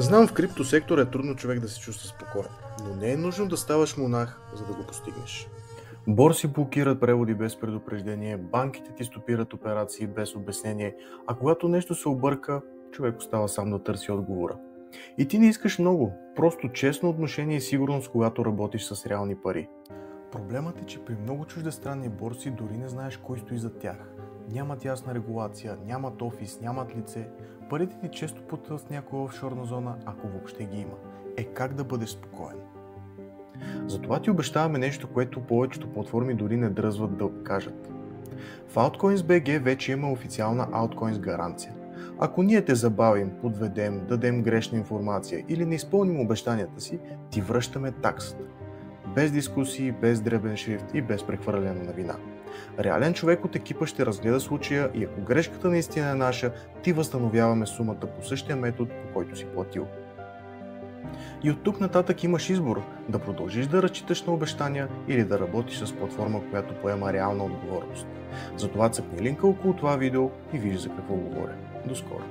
Знам, в криптосектора е трудно човек да се чувства спокоен, но не е нужно да ставаш монах, за да го постигнеш. Борси блокират преводи без предупреждение, банките ти стопират операции без обяснение, а когато нещо се обърка, човек остава сам да търси отговора. И ти не искаш много, просто честно отношение и сигурност, когато работиш с реални пари. Проблемът е, че при много чуждестранни борси дори не знаеш кой стои зад тях. Нямат ясна регулация, нямат офис, нямат лице. Парите ти често потъват в някоя офшорна зона, ако въобще ги има. Как да бъдеш спокоен? Затова ти обещаваме нещо, което повечето платформи дори не дръзват да кажат. В Altcoins.bg вече има официална Altcoins гаранция. Ако ние те забавим, подведем, дадем грешна информация или не изпълним обещанията си, ти връщаме таксата. Без дискусии, без дребен шрифт и без прехвърляне на вина. Реален човек от екипа ще разгледа случая и ако грешката наистина е наша, ти възстановяваме сумата по същия метод, по който си платил. И от тук нататък имаш избор да продължиш да разчиташ на обещания или да работиш с платформа, която поема реална отговорност. Затова цъкни линка около това видео и виж за какво говоря. До скоро!